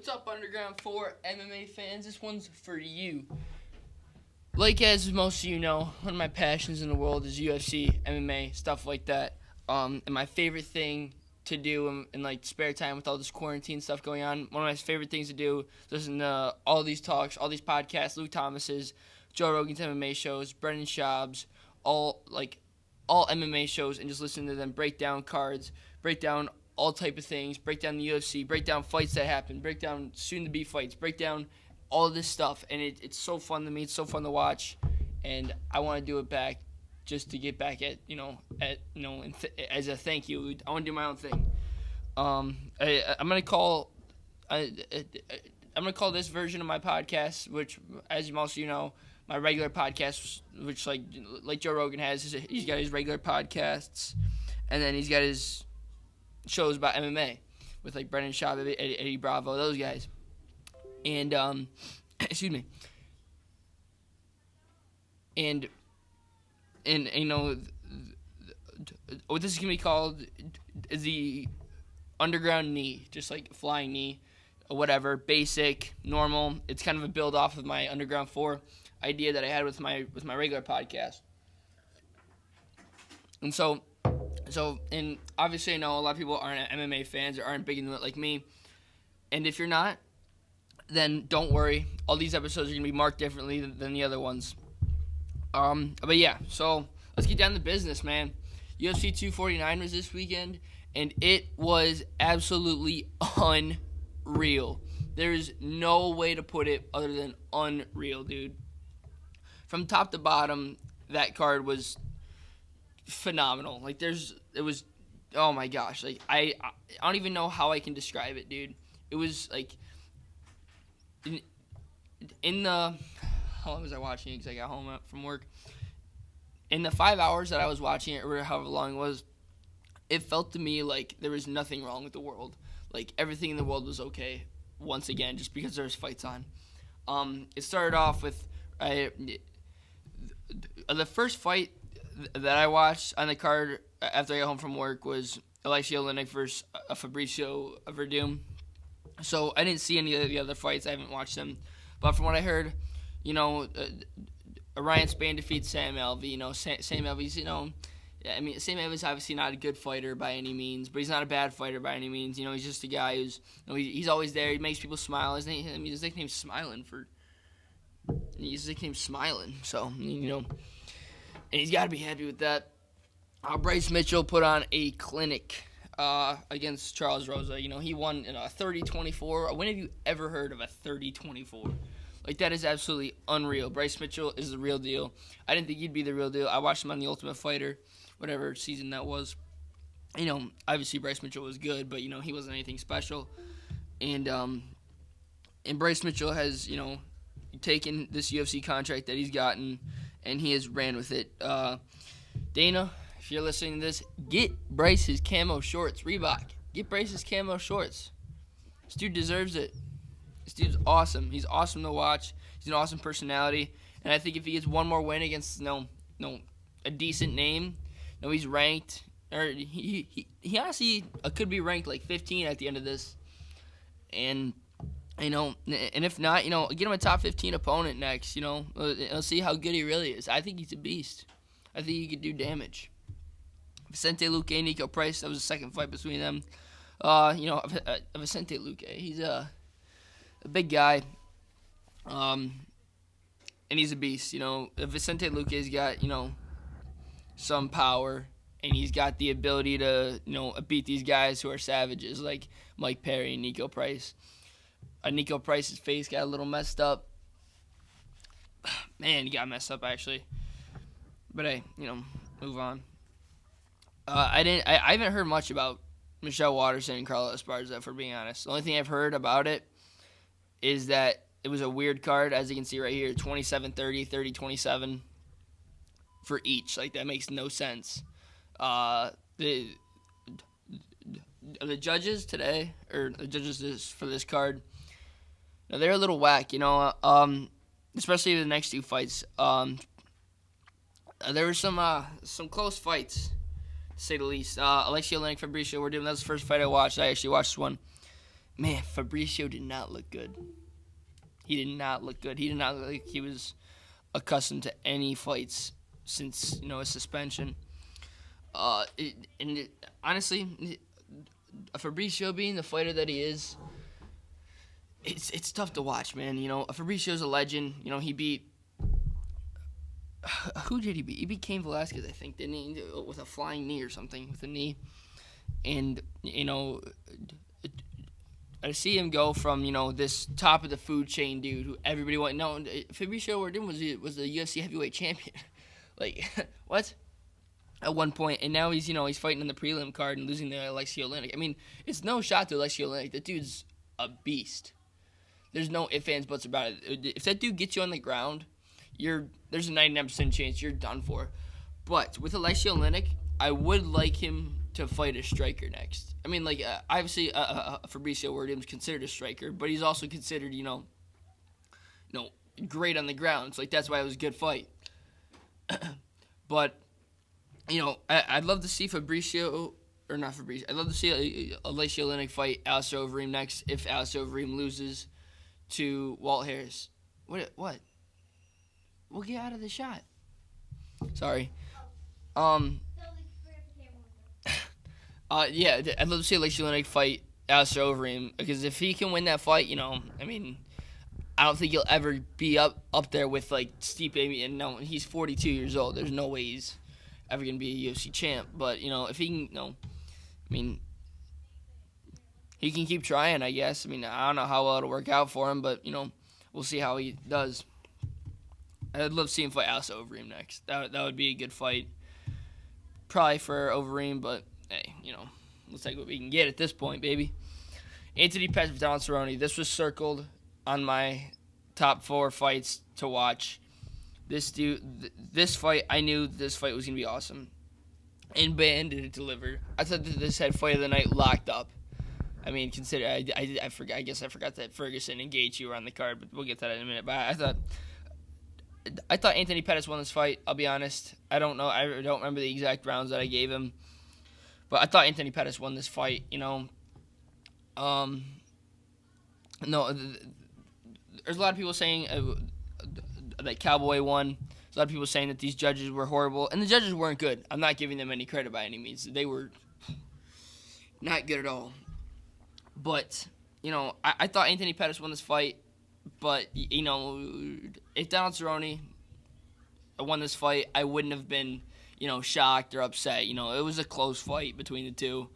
What's up, Underground 4 MMA fans? This one's for you. Like, as most of you know, one of my passions in the world is UFC, MMA, stuff like that. And my favorite thing to do in like spare time with all this quarantine stuff going on, one of my favorite things to do is listen to all these talks, all these podcasts, Luke Thomas's, Joe Rogan's MMA shows, Brendan Schaub's, all MMA shows, and just listen to them break down cards, break down all type of things, break down the UFC, break down fights that happen, break down soon-to-be fights, break down all of this stuff, and it's so fun to me. It's so fun to watch, and I want to do it back, just to get back as a thank you. I want to do my own thing. I'm gonna call this version of my podcast, which, as most of you know, my regular podcast, which like Joe Rogan has, he's got his regular podcasts, and then he's got his shows about MMA with like Brendan Schaub, Eddie Bravo, those guys. And excuse me. And you know, what this is gonna be called is the underground knee, just like flying knee, or whatever, basic, normal. It's kind of a build off of my Underground 4 idea that I had with my regular podcast. And obviously I know a lot of people aren't MMA fans or aren't big into it like me. And if you're not, then don't worry. All these episodes are going to be marked differently than the other ones. But yeah, so let's get down to business, man. UFC 249 was this weekend, and it was absolutely unreal. There's no way to put it other than unreal, dude. From top to bottom, that card was phenomenal. Like, it was, oh my gosh. Like, I don't even know how I can describe it, dude. It was like, in the, how long was I watching it? Because I got home from work. In the 5 hours that I was watching it, or however long it was, it felt to me like there was nothing wrong with the world. Like, everything in the world was okay, once again, just because there was fights on. It started off with, the first fight that I watched on the card after I got home from work was Alexei Oleinik versus Fabricio Verdum. So I didn't see any of the other fights. I haven't watched them. But from what I heard, you know, Ryan Spann defeats Sam Alvey. You know, Sam Alvey's, you know, I mean, Sam Alvey's obviously not a good fighter by any means, but he's not a bad fighter by any means. You know, he's just a guy who's, you know, he's always there. He makes people smile. His nickname's Smiling Smiling. So, you know, and he's got to be happy with that. Bryce Mitchell put on a clinic against Charles Rosa. You know, he won in a 30-24. When have you ever heard of a 30-24? Like, that is absolutely unreal. Bryce Mitchell is the real deal. I didn't think he'd be the real deal. I watched him on The Ultimate Fighter, whatever season that was. You know, obviously Bryce Mitchell was good, but, you know, he wasn't anything special. And Bryce Mitchell has, you know, taken this UFC contract that he's gotten, and he has ran with it. Dana, if you're listening to this, get Bryce his camo shorts. Reebok, get Bryce his camo shorts. This dude deserves it. This dude's awesome. He's awesome to watch. He's an awesome personality. And I think if he gets one more win against a decent name, he's ranked, or he honestly could be ranked like 15 at the end of this. And you know, and if not, you know, get him a top 15 opponent next. You know, let's see how good he really is. I think he's a beast. I think he could do damage. Vicente Luque, Nico Price. That was the second fight between them. You know, Vicente Luque. He's a big guy. And he's a beast. You know, Vicente Luque's got, you know, some power, and he's got the ability to, you know, beat these guys who are savages like Mike Perry and Nico Price. Nico Price's face got a little messed up. Man, he got messed up, actually. But hey, you know, move on. I haven't heard much about Michelle Waterson and Carla Esparza, for being honest. The only thing I've heard about it is that it was a weird card, as you can see right here, 27-30, 30-27 for each. Like, that makes no sense. The judges today, or the judges for this card, now they're a little whack, you know, especially the next two fights. There were some close fights, to say the least. Alexei Oleinik, Fabricio Verdum, that was the first fight I watched. I actually watched one. man, Fabricio did not look good. He did not look good. He did not look like he was accustomed to any fights since his suspension. Honestly, Fabricio being the fighter that he is, it's tough to watch, man. Fabricio's a legend. He beat who did he beat? He beat Cain Velasquez, I think, didn't he? With a flying knee or something, with a knee. And I see him go from this top of the food chain dude who everybody wanted. No, Fabricio Werdum was the UFC heavyweight champion. Like what? At one point, and now he's fighting in the prelim card and losing to Alexei Oleinik. I mean, it's no shot to Alexei Oleinik. That dude's a beast. There's no ifs, ands, buts about it. If that dude gets you on the ground, there's a 99% chance you're done for. But with Alexei Oleinik, I would like him to fight a striker next. I mean, obviously, Fabricio Werdum's considered a striker, but he's also considered, great on the ground. So, that's why it was a good fight. But, I'd love to see Fabricio, or not Fabricio, I'd love to see Alexei Oleinik fight Alistair Overeem next if Alistair Overeem loses to Walt Harris. What? We'll get out of the shot. Sorry. Yeah, I'd love to see Alexei Oleinik fight Alistair Overeem because if he can win that fight, I mean, I don't think he'll ever be up there with Stipe. And no, he's 42 years old. There's no way he's ever gonna be a UFC champ. But if he can, I mean, he can keep trying. I guess. I mean, I don't know how well it'll work out for him, but we'll see how he does. I'd love to see him fight Alistair Overeem next. That would be a good fight. Probably for Overeem, but hey, let's take what we can get at this point, baby. Anthony Pettis with Donald Cerrone. This was circled on my top 4 fights to watch. This fight, I knew this fight was gonna be awesome, and man, did it deliver. I thought that this had fight of the night locked up. I mean, consider I forgot. I guess I forgot that Ferguson and Gaethje were on the card, but we'll get to that in a minute. But I thought Anthony Pettis won this fight. I'll be honest. I don't know. I don't remember the exact rounds that I gave him. But I thought Anthony Pettis won this fight, No, there's a lot of people saying that Cowboy won. There's a lot of people saying that these judges were horrible. And the judges weren't good. I'm not giving them any credit by any means. They were not good at all. But, I thought Anthony Pettis won this fight. But, if Donald Cerrone won this fight, I wouldn't have been, shocked or upset. It was a close fight between the two,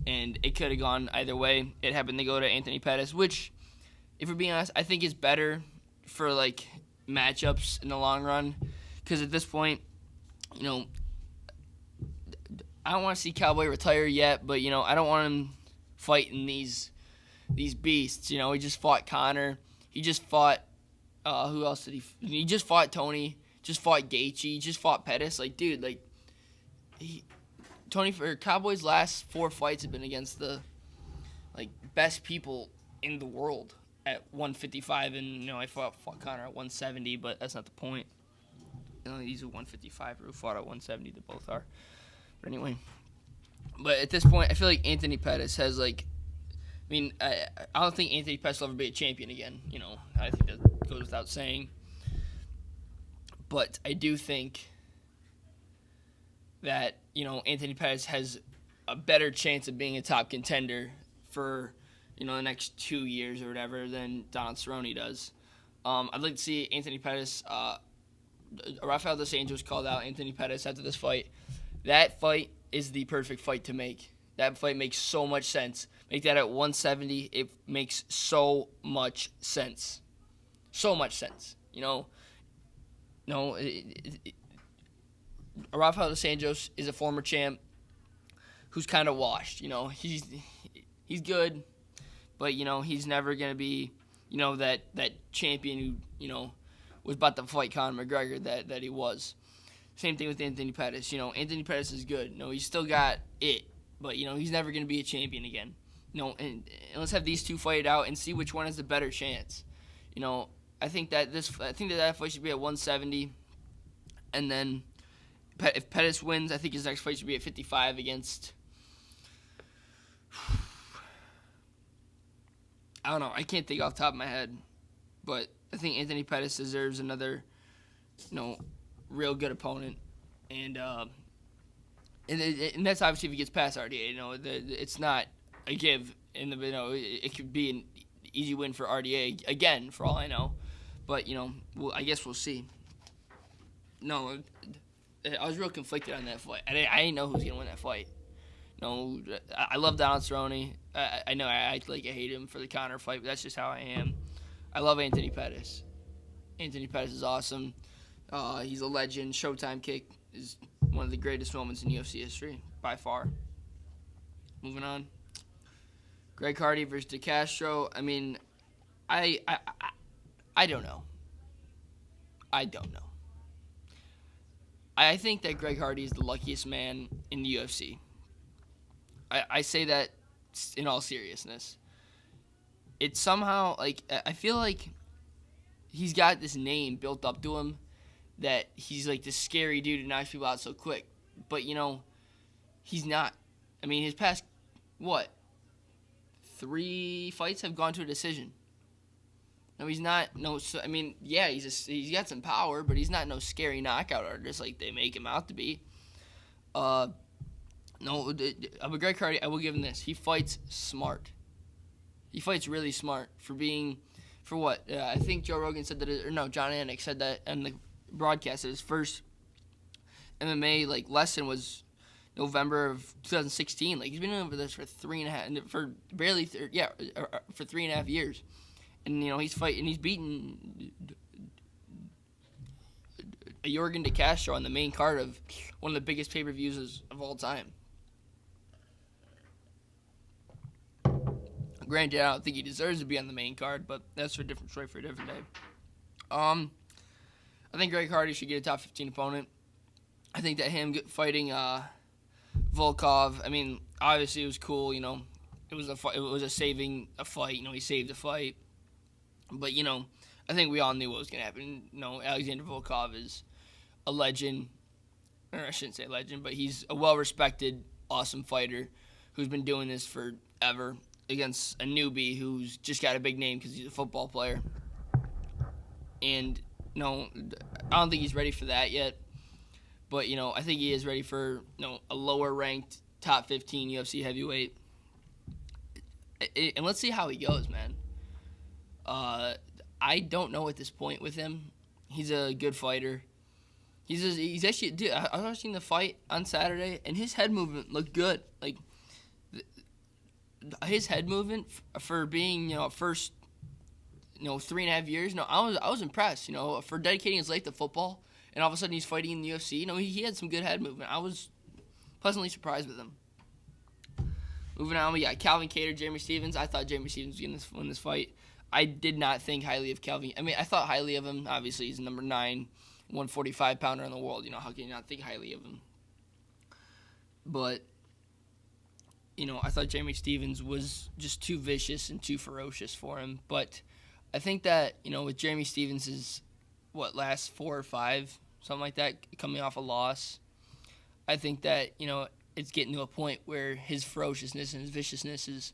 and it could have gone either way. It happened to go to Anthony Pettis, which, if we're being honest, I think is better for, matchups in the long run. Because at this point, I don't want to see Cowboy retire yet, but, I don't want him fighting these beasts. He just fought Conor. He just fought, who else did he? He just fought Tony. Just fought Gaethje. Just fought Pettis. Cowboy's last 4 fights have been against the, best people in the world at 155. And, I fought Conor at 170, but that's not the point. He's a 155 who fought at 170. They both are. But anyway. But at this point, I feel like Anthony Pettis has, I don't think Anthony Pettis will ever be a champion again. I think that goes without saying. But I do think that, Anthony Pettis has a better chance of being a top contender for, the next 2 years or whatever than Donald Cerrone does. I'd like to see Anthony Pettis. Rafael dos Anjos called out Anthony Pettis after this fight. That fight is the perfect fight to make. That fight makes so much sense. Make that at 170. It makes so much sense. So much sense. Rafael dos Anjos is a former champ who's kind of washed. He's good, but he's never gonna be that champion who was about to fight Conor McGregor that he was. Same thing with Anthony Pettis. Anthony Pettis is good. He's still got it, but he's never gonna be a champion again. And let's have these two fight it out and see which one has the better chance. I think that fight should be at 170, and then if Pettis wins, I think his next fight should be at 55 against. I don't know. I can't think off the top of my head, but I think Anthony Pettis deserves another, you know, real good opponent, and and that's obviously if he gets past RDA. You know, it's not a give in the it could be an easy win for RDA again for all I know, but I guess we'll see. No, I was real conflicted on that fight. I didn't know who was gonna win that fight. No, I love Donald Cerrone. I know I act like I hate him for the Conor fight, but that's just how I am. I love Anthony Pettis. Anthony Pettis is awesome. He's a legend. Showtime kick is one of the greatest moments in UFC history, by far. Moving on. Greg Hardy versus DeCastro. I mean, I don't know. I don't know. I think that Greg Hardy is the luckiest man in the UFC. I say that in all seriousness. It's somehow, like, I feel like he's got this name built up to him that he's like this scary dude who knocks people out so quick. But, he's not. I mean, his past, 3 fights have gone to a decision. No, he's not. Yeah, he's got some power, but he's not no scary knockout artist like they make him out to be. No, but Greg Hardy, I will give him this. He fights smart. He fights really smart for what? I think Joe Rogan said that, John Anik said that in the broadcast. His first MMA lesson was November of 2016. He's been over this for 3.5 years, and he's fighting. He's beaten Yorgan De Castro on the main card of one of the biggest pay-per-views of all time. Granted, I don't think he deserves to be on the main card, but that's for a different story for a different day. I think Greg Hardy should get a top 15 opponent. I think that him fighting Volkov, obviously it was cool. It was a fight. It was a fight. He saved the fight. But I think we all knew what was gonna happen. Alexander Volkov is a legend, or I shouldn't say legend, but he's a well-respected, awesome fighter who's been doing this forever against a newbie who's just got a big name because he's a football player. And I don't think he's ready for that yet. But I think he is ready for a lower-ranked top 15 UFC heavyweight. And let's see how he goes, man. I don't know at this point with him. He's a good fighter. He's actually, dude, I was watching the fight on Saturday, and his head movement looked good. His head movement for being first 3.5 years. I was impressed. For dedicating his life to football, and all of a sudden he's fighting in the UFC. He had some good head movement. I was pleasantly surprised with him. Moving on, we got Calvin Kattar, Jamie Stephens. I thought Jamie Stephens was going to win this fight. I did not think highly of Calvin. I thought highly of him. Obviously, he's number 9, 145-pounder in the world. How can you not think highly of him? But, I thought Jamie Stephens was just too vicious and too ferocious for him. But I think that, with Jamie Stephens' last 4 or 5, something like that, coming off a loss, I think that, it's getting to a point where his ferociousness and his viciousness is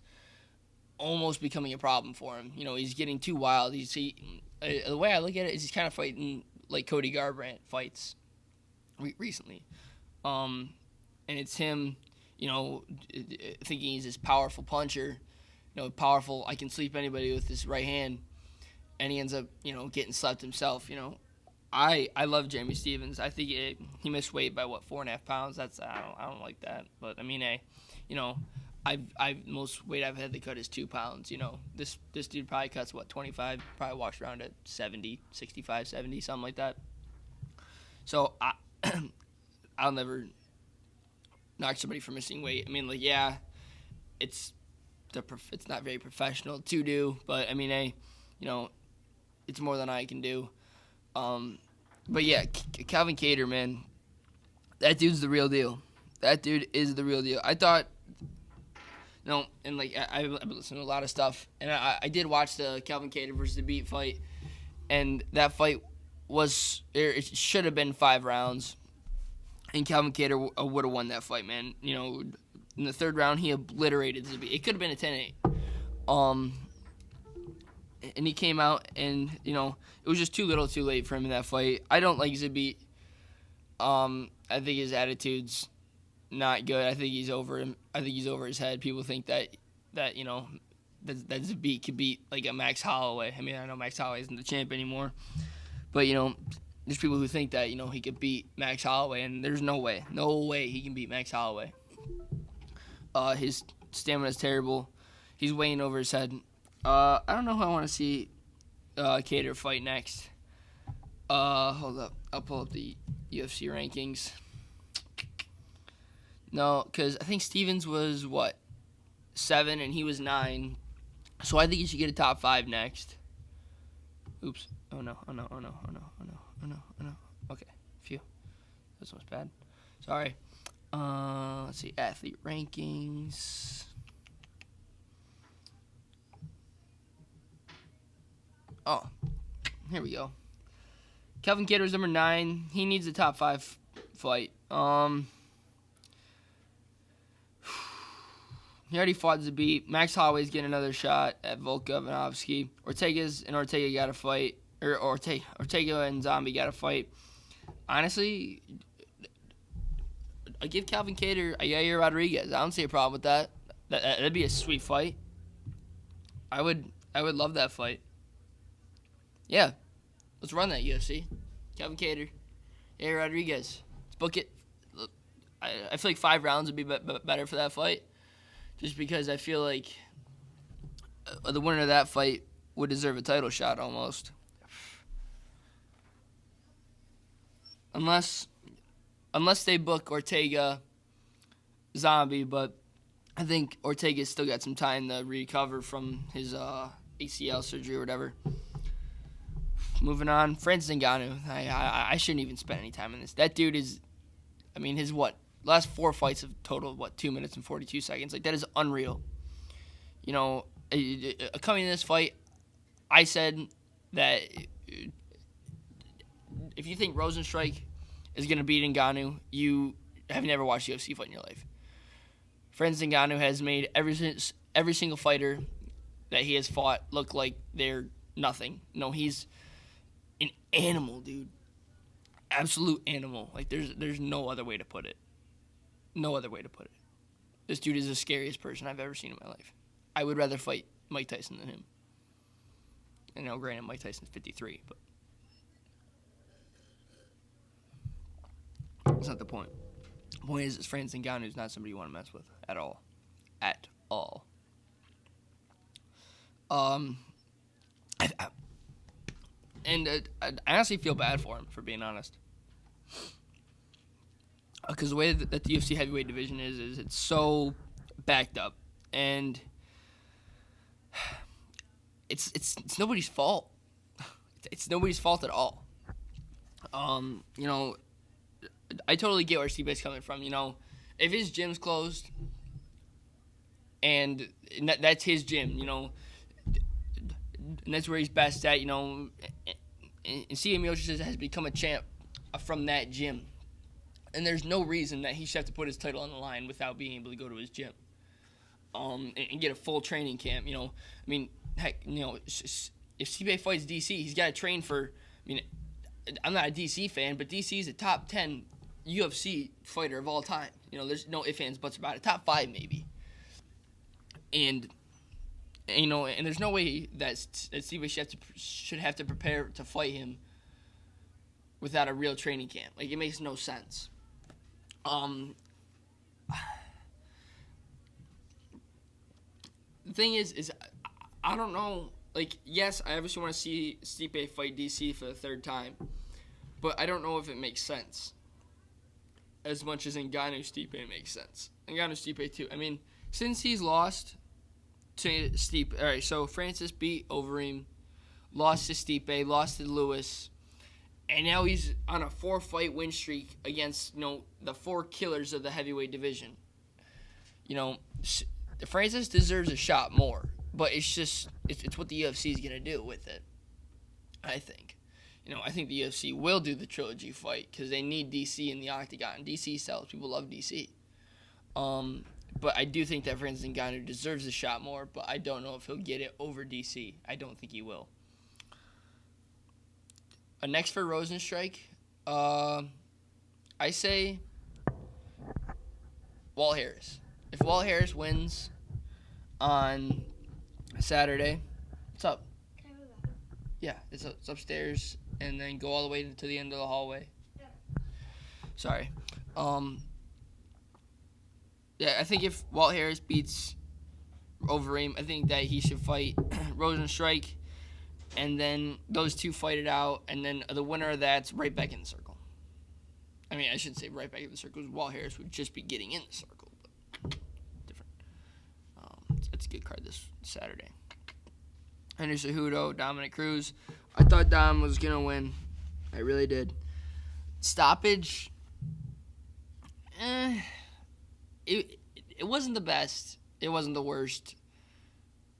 almost becoming a problem for him. He's getting too wild. The way I look at it is he's kind of fighting like Cody Garbrandt fights recently. And it's him, thinking he's this powerful puncher, powerful, I can sleep anybody with this right hand, and he ends up, getting slept himself. I love Jamie Stephens. I think he missed weight by 4.5 pounds. I don't like that. But most weight I've had to cut is 2 pounds. This dude probably cuts 25. Probably walks around at 70, 65, 70, something like that. So I'll never knock somebody for missing weight. It's not very professional to do, but it's more than I can do. But yeah, Calvin Kattar, man, that dude's the real deal. That dude is the real deal. I thought, and I've been listening to a lot of stuff, and I did watch the Calvin Kattar versus the Beat fight, and that fight it should have been 5 rounds, and Calvin Kattar would have won that fight, man. In the 3rd round, he obliterated Zabit. It could have been a 10-8. and he came out, and it was just too little, too late for him in that fight. I don't like Zabit. I think his attitude's not good. I think he's over him. I think he's over his head. People think that that Zabit could beat like a Max Holloway. I mean, I know Max Holloway isn't the champ anymore, but there's people who think that he could beat Max Holloway, and there's no way he can beat Max Holloway. His stamina's terrible. He's weighing over his head. I don't know who I want to see Kattar fight next. Hold up. I'll pull up the UFC rankings. No, because I think Stevens was, 7, and he was 9. So I think he should get a top 5 next. Oops. Oh, no. Okay. Phew. This was bad. Sorry. Let's see. Athlete rankings. Oh, here we go. Calvin Kattar's number 9. He needs a top 5 fight. He already fought Zabit. Max Holloway's getting another shot at Volkanovski. Ortega got a fight. Or Ortega and Zombie got a fight. Honestly, I give Calvin Kattar a Yair Rodriguez. I don't see a problem with that. That'd be a sweet fight. I would love that fight. Yeah. Let's run that, UFC. Calvin Kattar, Yair Rodriguez. Let's book it. I feel like 5 rounds would be better for that fight. Just because I feel like the winner of that fight would deserve a title shot almost. Unless they book Ortega, Zombie, but I think Ortega's still got some time to recover from his ACL surgery or whatever. Moving on, Francis Ngannou. I shouldn't even spend any time on this. That dude is, his last 4 fights have totaled 2 minutes and 42 seconds. Like, that is unreal. Coming in this fight, I said that if you think Rozenstruik is going to beat Ngannou, you have never watched UFC fight in your life. Francis Ngannou has made every single fighter that he has fought look like they're nothing. He's an animal, dude. Absolute animal. Like, there's no other way to put it. No other way to put it. This dude is the scariest person I've ever seen in my life. I would rather fight Mike Tyson than him. And granted, Mike Tyson's 53, but that's not the point. The point is Francis Ngannou is not somebody you want to mess with at all. At all. I honestly feel bad for him, for being honest. Because the way that the UFC heavyweight division is it's so backed up, and it's nobody's fault. It's nobody's fault at all. I totally get where Stipe's coming from. If his gym's closed, and that's his gym, and that's where he's best at, and Stipe Miocic has become a champ from that gym. And there's no reason that he should have to put his title on the line without being able to go to his gym, and get a full training camp. Heck, if Stipe fights DC, he's got to train for. I'm not a DC fan, but DC is a top 10 UFC fighter of all time. There's no ifs, ands, buts about it. Top 5 maybe. And there's no way that Stipe should have to prepare to fight him without a real training camp. Like, it makes no sense. The thing is I don't know. Like, yes, I obviously want to see Stipe fight DC for the 3rd time, but I don't know if it makes sense as much as Ngannou Stipe makes sense. Ngannou Stipe too. Since he's lost to Stipe, all right. So Francis beat Overeem, lost to Stipe, lost to Lewis. And now he's on a 4-fight win streak against, the 4 killers of the heavyweight division. Francis deserves a shot more, but it's what the UFC is going to do with it, I think. I think the UFC will do the trilogy fight because they need DC in the octagon. DC sells. People love DC. But I do think that Francis Ngannou deserves a shot more, but I don't know if he'll get it over DC. I don't think he will. Next for Rosenstrike, I say Walt Harris. If Walt Harris wins on Saturday, what's up? Can I move that? Yeah, it's upstairs, and then go all the way to the end of the hallway. Yeah. Sorry. Yeah, I think if Walt Harris beats Overeem, I think that he should fight Rosenstrike, and then those two fight it out, and then the winner of that's right back in the circle. I mean, I shouldn't say right back in the circle, because Walt Harris would just be getting in the circle, but different. It's a good card this Saturday. Henry Cejudo, Dominic Cruz. I thought Dom was going to win. I really did. Stoppage, it wasn't the best. It wasn't the worst.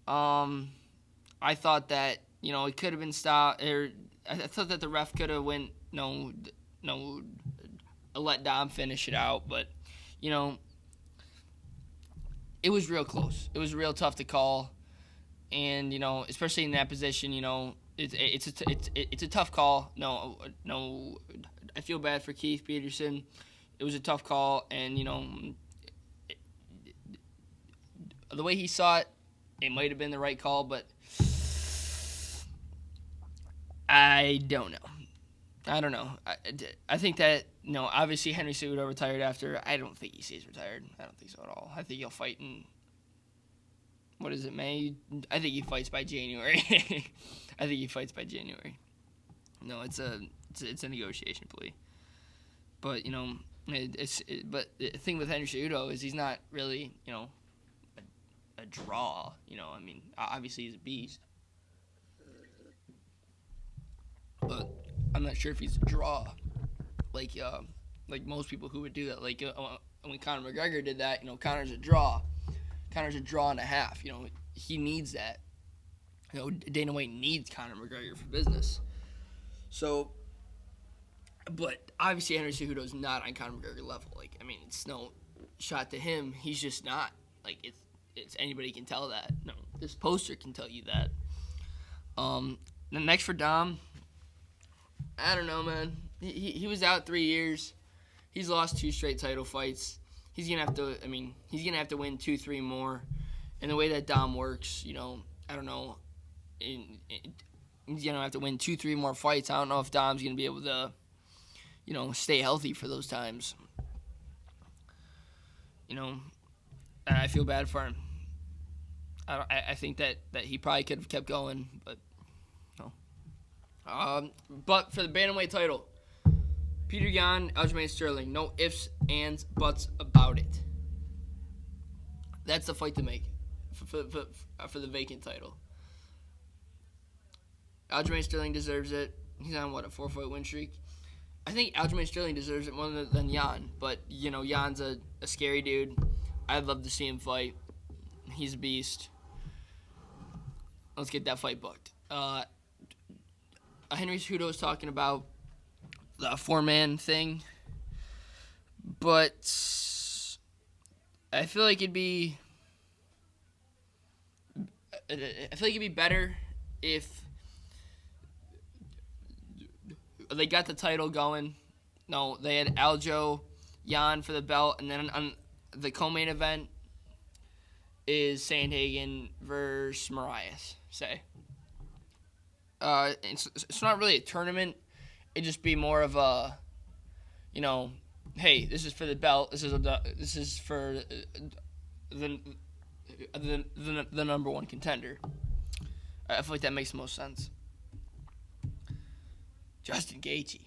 I thought that, it could have been stopped. I thought that the ref could have let Dom finish it out. But, it was real close. It was real tough to call. And, especially in that position, it's a tough call. No, I feel bad for Keith Peterson. It was a tough call, and the way he saw it, it might have been the right call, but I don't know. I think that obviously Henry Cejudo retired after. I don't think he stays retired. I don't think so at all. I think he'll fight in. What is it, May? I think he fights by January. I think he fights by January. No, it's a negotiation plea. But but the thing with Henry Cejudo is he's not really a draw. I mean, obviously he's a beast, but I'm not sure if he's a draw. Like most people who would do that. Like when Conor McGregor did that, Conor's a draw. Conor's a draw and a half. He needs that. Dana White needs Conor McGregor for business. So, but obviously Henry Cejudo's not on Conor McGregor level. Like, I mean, it's no shot to him. He's just not. Like, it's anybody can tell that. No, this poster can tell you that. The next for Dom, I don't know, man. He was out 3 years. He's lost 2 straight title fights. He's gonna have to win 2-3 more. And the way that Dom works, I don't know. He's gonna have to win 2-3 more fights. I don't know if Dom's gonna be able to, stay healthy for those times. And I feel bad for him. I think that he probably could have kept going, but no. But for the bantamweight title, Peter Yan, Aljamain Sterling. No ifs, ands, buts about it. That's the fight to make for the vacant title. Aljamain Sterling deserves it. He's on, a 4-fight win streak? I think Aljamain Sterling deserves it more than Yan. But, Yan's a scary dude. I'd love to see him fight. He's a beast. Let's get that fight booked. Henry Cejudo was talking about the 4-man thing, but I feel like it'd be better if they got the title going. No, they had Aljo, Yan for the belt, and then on the co-main event is Sandhagen versus Moraes. It's not really a tournament. It'd just be more of a, hey, this is for the belt. This is for the number one contender. I feel like that makes the most sense. Justin Gaethje.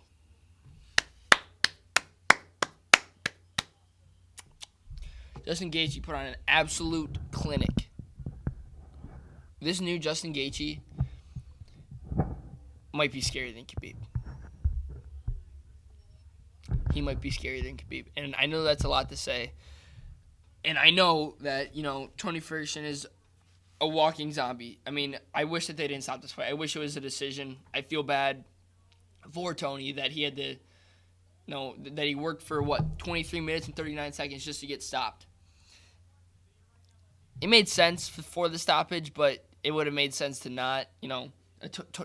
Justin Gaethje put on an absolute clinic. This new Justin Gaethje might be scarier than Khabib. He might be scarier than Khabib. And I know that's a lot to say. And I know that, Tony Ferguson is a walking zombie. I mean, I wish that they didn't stop this fight. I wish it was a decision. I feel bad for Tony that he had to, that he worked for, 23 minutes and 39 seconds just to get stopped. it made sense for the stoppage, but it would have made sense to not.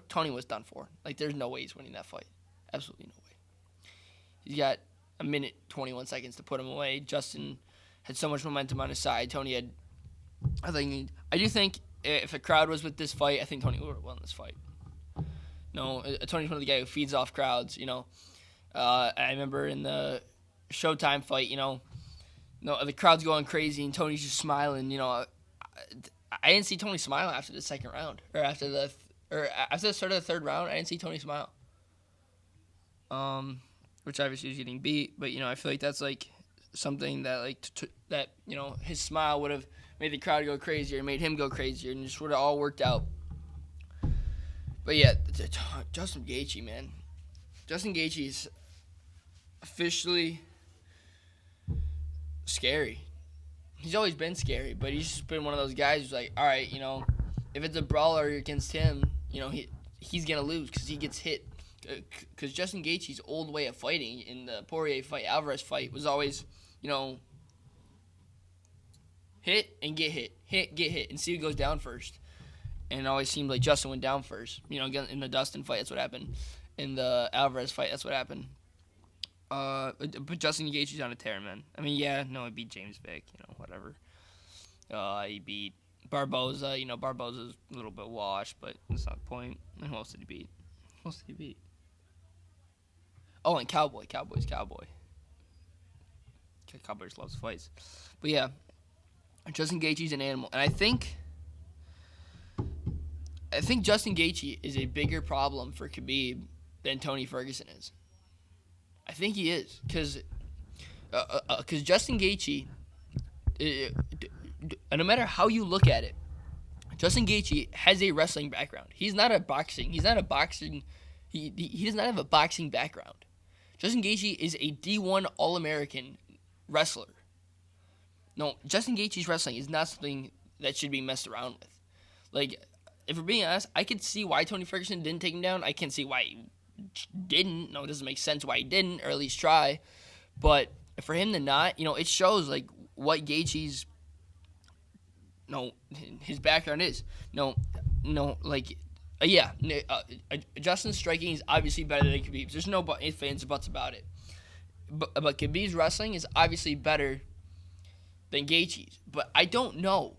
Tony was done for. Like, there's no way he's winning that fight. Absolutely no way. He's got a minute 21 seconds to put him away. Justin had so much momentum on his side. Tony had. I do think if a crowd was with this fight, I think Tony would have won this fight. No, Tony's one of the guy who feeds off crowds. I remember in the Showtime fight, the crowd's going crazy and Tony's just smiling. I didn't see Tony smile after the second round or after the start of the third round. I didn't see Tony smile. Which obviously was getting beat, but I feel like that's like something that his smile would have made the crowd go crazier, made him go crazier, and just would have all worked out. But yeah, Justin Gaethje, man. Justin Gaethje is officially scary. He's always been scary, but he's just been one of those guys who's like, all right, if it's a brawler against him, he's going to lose because he gets hit. Because Justin Gaethje's old way of fighting in the Poirier fight, Alvarez fight, was always, hit and get hit, and see who goes down first. And it always seemed like Justin went down first. In the Dustin fight, that's what happened. In the Alvarez fight, that's what happened. But Justin Gaethje's on a tear, man. I mean, he beat James Vick, whatever. He beat Barboza. Barboza's a little bit washed, but that's not the point. And who else did he beat? Oh, and Cowboy. Cowboys loves fights. But yeah, Justin Gaethje's an animal. And I think Justin Gaethje is a bigger problem for Khabib than Tony Ferguson is. I think he is, because Justin Gaethje, no matter how you look at it, Justin Gaethje has a wrestling background. He does not have a boxing background. Justin Gaethje is a D1 All-American wrestler. No, Justin Gaethje's wrestling is not something that should be messed around with. Like, if we're being honest, I could see why Tony Ferguson didn't take him down. I can't see why he didn't. No, it doesn't make sense why he didn't, or at least try. But for him to not, it shows like what Gaethje's his background is. Justin's striking is obviously better than Khabib's. There's no ifs, ands, or buts about it. But Khabib's wrestling is obviously better than Gaethje's. But I don't know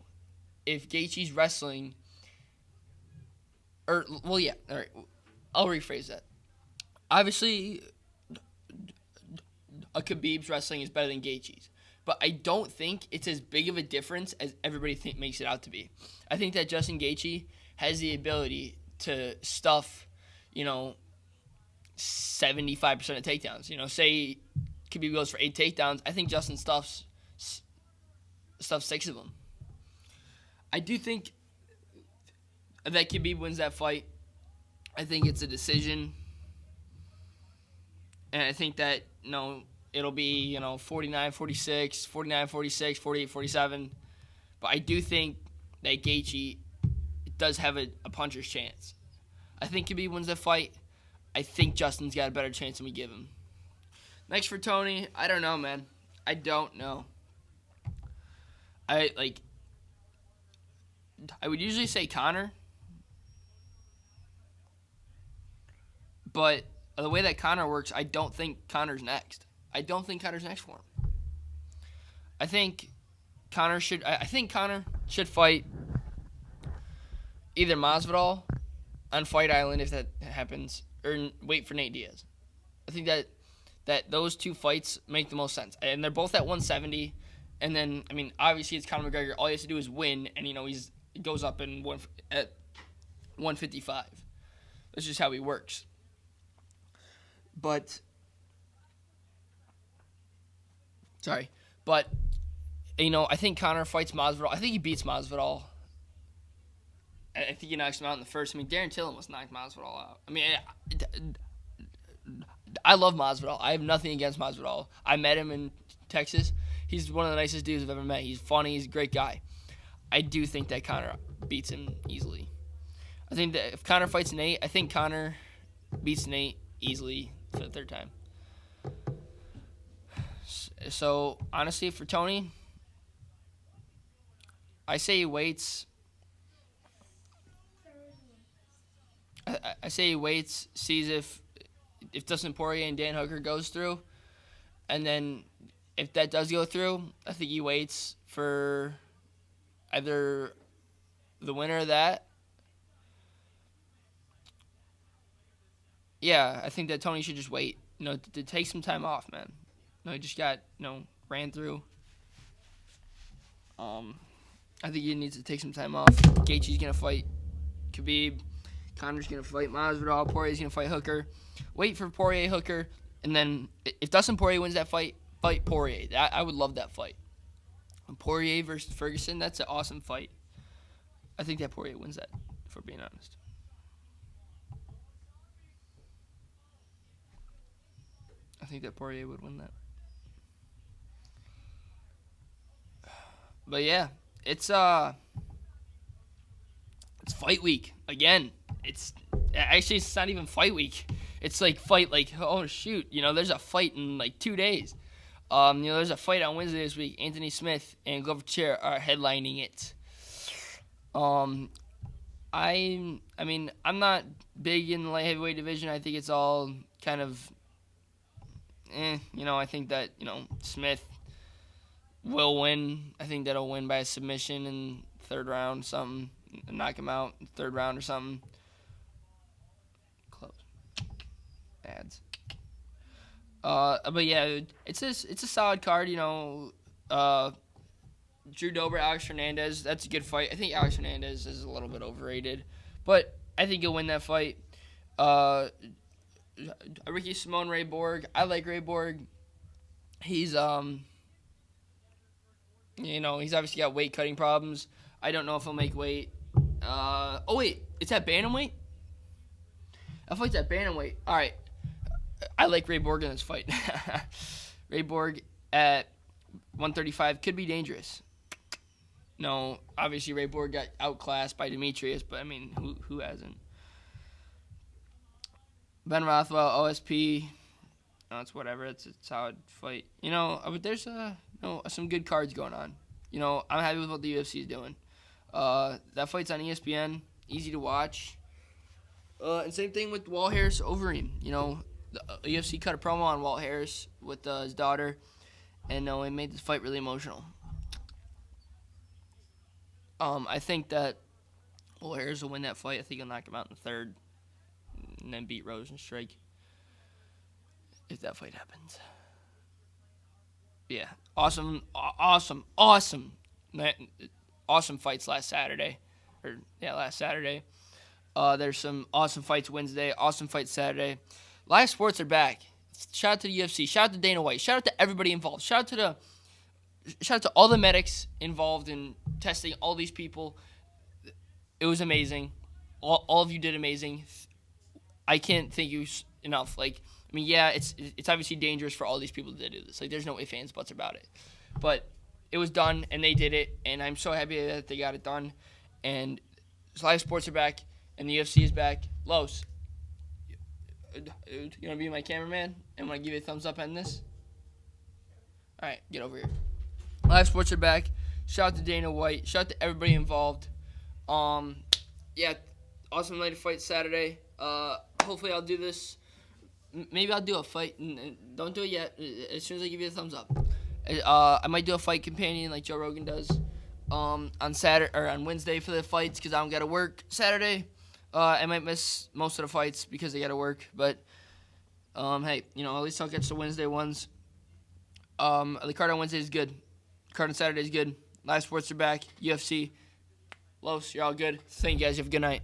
if Gaethje's wrestling, all right, I'll rephrase that. Obviously, Khabib's wrestling is better than Gaethje's. But I don't think it's as big of a difference as everybody makes it out to be. I think that Justin Gaethje has the ability to stuff, 75% of takedowns. Say Khabib goes for 8 takedowns. I think Justin stuffs 6 of them. I do think that Khabib wins that fight. I think it's a decision. And I think that, it'll be, 49-46, 49-46, 48-47. But I do think that Gaethje does have a puncher's chance. I think Khabib wins that fight. I think Justin's got a better chance than we give him. Next for Tony, I don't know, man. I don't know. I would usually say Conor. But the way that Conor works, I don't think Conor's next. I don't think Conor's next for him. I think Conor should fight either Masvidal on Fight Island if that happens, or wait for Nate Diaz. I think that those two fights make the most sense, and they're both at 170. And then, obviously it's Conor McGregor. All he has to do is win, and he goes up at 155. That's just how he works. But I think Conor fights Masvidal. I think he beats Masvidal. I think he knocks him out in the first. Darren Till must knock Masvidal out. I love Masvidal. I have nothing against Masvidal. I met him in Texas. He's one of the nicest dudes I've ever met. He's funny. He's a great guy. I do think that Conor beats him easily. I think that if Conor fights Nate, I think Conor beats Nate easily for the third time. So, honestly, for Tony, I say he waits. I say he waits, sees if Dustin Poirier and Dan Hooker goes through, and then if that does go through, I think he waits for either the winner of that. Yeah, I think that Tony should just wait. To take some time off, man. He just got ran through. I think he needs to take some time off. Gaethje's gonna fight Khabib. Connor's gonna fight Masvidal. Poirier's gonna fight Hooker. Wait for Poirier Hooker, and then if Dustin Poirier wins that fight Poirier. I would love that fight. Poirier versus Ferguson. That's an awesome fight. I think that Poirier wins that. For being honest. I think that Poirier would win that. But yeah, it's fight week again. It's not even fight week. It's like fight oh shoot, there's a fight in like 2 days. There's a fight on Wednesday this week. Anthony Smith and Glover Teixeira are headlining it. I'm not big in the light heavyweight division. I think it's all kind of I think that, Smith will win. I think that'll win by a submission in third round, something. Knock him out in third round or something. Close. Ads. But yeah, it's a solid card, Drew Dober, Alex Hernandez, that's a good fight. I think Alex Hernandez is a little bit overrated, but I think he'll win that fight. Ricky Simone, Ray Borg. I like Ray Borg. He's he's obviously got weight cutting problems. I don't know if he'll make weight. Oh wait, it's at bantamweight? That fight's at bantamweight. All right. I like Ray Borg in this fight. Ray Borg at 135 could be dangerous. No, obviously Ray Borg got outclassed by Demetrius, but I mean, who hasn't? Ben Rothwell, OSP. No, it's whatever. It's a solid fight. But there's some good cards going on. I'm happy with what the UFC is doing. That fight's on ESPN, easy to watch. And same thing with Walt Harris Overeem. The UFC cut a promo on Walt Harris with his daughter, and it made this fight really emotional. I think that Walt Harris will win that fight. I think he'll knock him out in the third, and then beat Rosenstrike if that fight happens. Yeah, awesome fights last Saturday. Last Saturday. There's some awesome fights Wednesday, awesome fights Saturday. Live sports are back. Shout out to the UFC. Shout out to Dana White. Shout out to everybody involved. Shout out to all the medics involved in testing all these people. It was amazing. All of you did amazing. I can't thank you enough. It's obviously dangerous for all these people to do this. There's no ifs, ands, buts about it. But it was done, and they did it, and I'm so happy that they got it done. And live sports are back, and the UFC is back. Los, you want to be my cameraman? And want to give you a thumbs up on this? All right, get over here. Live sports are back. Shout out to Dana White. Shout out to everybody involved. Awesome night of fight Saturday. Hopefully I'll do this. Maybe I'll do a fight. Don't do it yet. As soon as I give you a thumbs up. I might do a fight companion like Joe Rogan does on Saturday or on Wednesday for the fights because I don't got to work Saturday. I might miss most of the fights because I got to work, but hey, at least I'll catch the Wednesday ones. The card on Wednesday is good. The card on Saturday is good. Live sports are back. UFC. Los, you're all good. Thank you guys. You have a good night.